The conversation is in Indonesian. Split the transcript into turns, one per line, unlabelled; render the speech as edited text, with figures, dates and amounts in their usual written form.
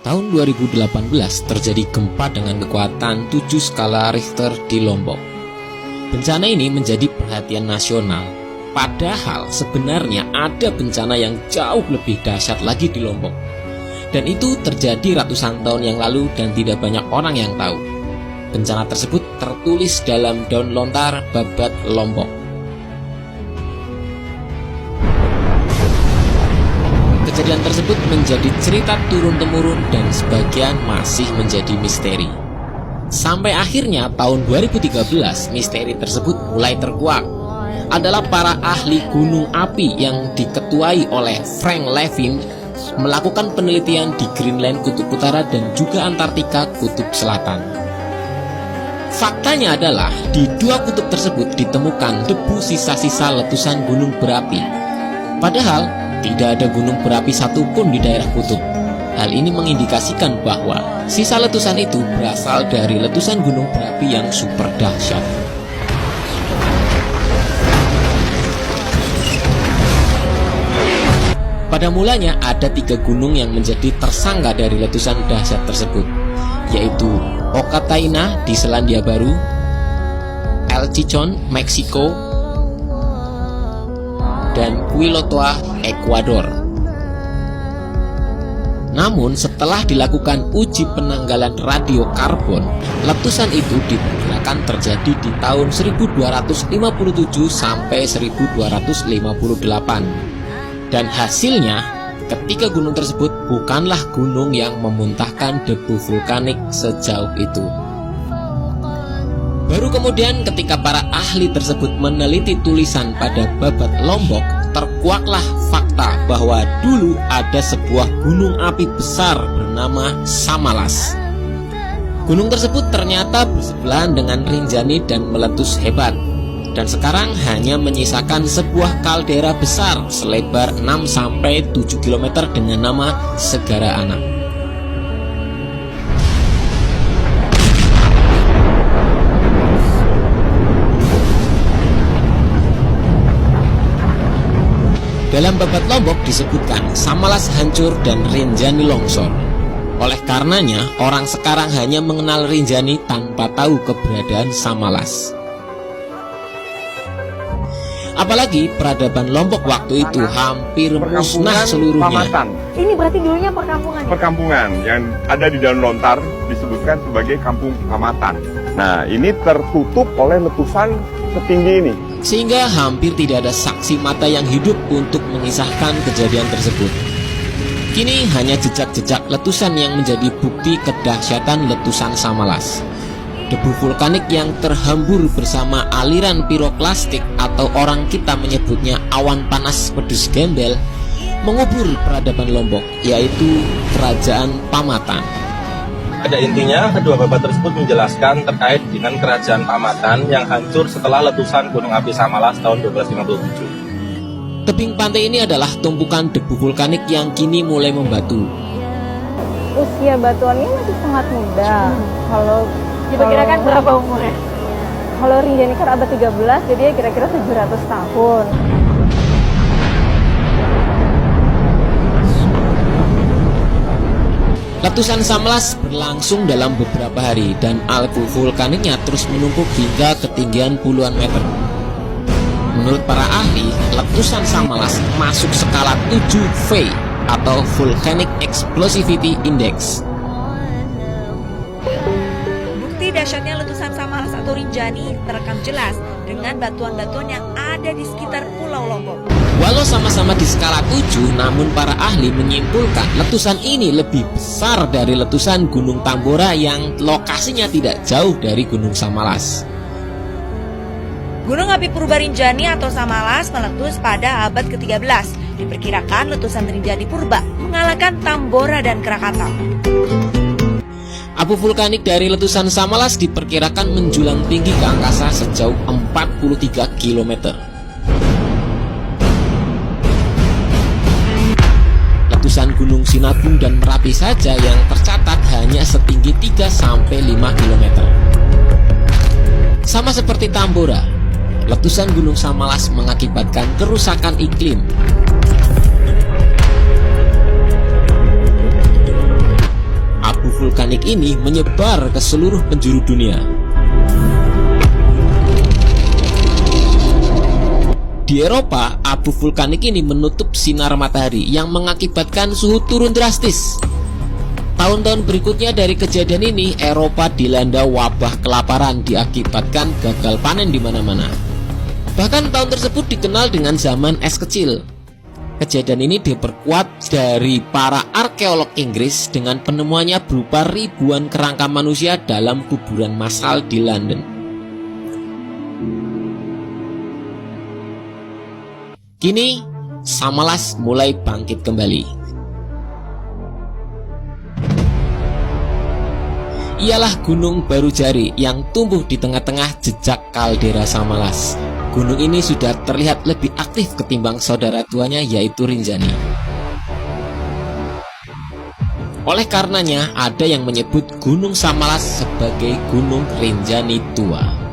tahun 2018 terjadi gempa dengan kekuatan 7 skala Richter di Lombok. Bencana ini menjadi perhatian nasional, padahal sebenarnya ada bencana yang jauh lebih dahsyat lagi di Lombok. Dan itu terjadi ratusan tahun yang lalu dan tidak banyak orang yang tahu. Bencana tersebut tertulis dalam Daun Lontar Babat Lombok. Kejadian tersebut menjadi cerita turun-temurun dan sebagian masih menjadi misteri. Sampai akhirnya tahun 2013 misteri tersebut mulai terkuak. Adalah para ahli gunung api yang diketuai oleh Frank Levin melakukan penelitian di Greenland Kutub Utara dan juga Antartika Kutub Selatan. Faktanya adalah di dua kutub tersebut ditemukan debu sisa-sisa letusan gunung berapi. Padahal tidak ada gunung berapi satupun di daerah kutub. Hal ini mengindikasikan bahwa sisa letusan itu berasal dari letusan gunung berapi yang super dahsyat. Pada mulanya ada 3 gunung yang menjadi tersangka dari letusan dahsyat tersebut, yaitu Okataina di Selandia Baru, El Chichon, Meksiko, dan Quilotoa, Ekuador. Namun setelah dilakukan uji penanggalan radiokarbon, letusan itu diperkirakan terjadi di tahun 1257 sampai 1258. Dan hasilnya, ketiga gunung tersebut bukanlah gunung yang memuntahkan debu vulkanik sejauh itu. Baru kemudian ketika para ahli tersebut meneliti tulisan pada Babat Lombok, terkuaklah fakta bahwa dulu ada sebuah gunung api besar bernama Samalas. Gunung tersebut ternyata bersebelahan dengan Rinjani dan meletus hebat. Dan sekarang hanya menyisakan sebuah kaldera besar selebar 6-7 km dengan nama Segara Anak. Dalam Babat Lombok disebutkan Samalas hancur dan Rinjani longsor. Oleh karenanya, orang sekarang hanya mengenal Rinjani tanpa tahu keberadaan Samalas. Apalagi peradaban Lombok waktu itu hampir musnah seluruhnya.
Pamatan.
Ini berarti dulunya perkampungan.
Perkampungan yang ada di Daun Lontar disebutkan sebagai kampung Pamatan. Nah, ini tertutup oleh letusan setinggi ini.
Sehingga hampir tidak ada saksi mata yang hidup untuk mengisahkan kejadian tersebut. Kini hanya jejak-jejak letusan yang menjadi bukti kedahsyatan letusan Samalas. Debu vulkanik yang terhambur bersama aliran piroklastik atau orang kita menyebutnya awan panas pedus gembel mengubur peradaban Lombok, yaitu Kerajaan Pamatan.
Pada intinya, kedua babat tersebut menjelaskan terkait dengan Kerajaan Pamatan yang hancur setelah letusan Gunung Api Samalas tahun 1257.
Tebing pantai ini adalah tumpukan debu vulkanik yang kini mulai membatu.
Usia batuannya masih sangat muda. Kalau
diperkirakan berapa umurnya?
Kalau Rinjani kan abad 13, jadi ya kira-kira 700 tahun.
Letusan Samalas berlangsung dalam beberapa hari dan abu vulkaniknya terus menumpuk hingga ketinggian puluhan meter. Menurut para ahli, letusan Samalas masuk skala 7V atau Volcanic Explosivity Index.
Dahsyatnya letusan Samalas atau Rinjani terekam jelas dengan batuan-batuan yang ada di sekitar Pulau Lombok.
Walau sama-sama di skala 7, namun para ahli menyimpulkan letusan ini lebih besar dari letusan Gunung Tambora yang lokasinya tidak jauh dari Gunung Samalas.
Gunung api purba Rinjani atau Samalas meletus pada abad ke-13. Diperkirakan letusan Rinjani purba mengalahkan Tambora dan Krakatau.
Abu vulkanik dari letusan Samalas diperkirakan menjulang tinggi ke angkasa sejauh 43 km. Letusan Gunung Sinabung dan Merapi saja yang tercatat hanya setinggi 3-5 km. Sama seperti Tambora, letusan Gunung Samalas mengakibatkan kerusakan iklim. vulkanik ini menyebar ke seluruh penjuru dunia. Di Eropa, abu vulkanik ini menutup sinar matahari yang mengakibatkan suhu turun drastis. Tahun-tahun berikutnya dari kejadian ini, Eropa dilanda wabah kelaparan diakibatkan gagal panen di mana-mana. Bahkan tahun tersebut dikenal dengan zaman es kecil. Kejadian ini diperkuat dari para arkeolog Inggris dengan penemuannya berupa ribuan kerangka manusia dalam kuburan massal di London. Kini, Samalas mulai bangkit kembali. Ialah Gunung Barujari yang tumbuh di tengah-tengah jejak kaldera Samalas. Gunung ini sudah terlihat lebih aktif ketimbang saudara tuanya yaitu Rinjani. Oleh karenanya ada yang menyebut Gunung Samalas sebagai Gunung Rinjani Tua.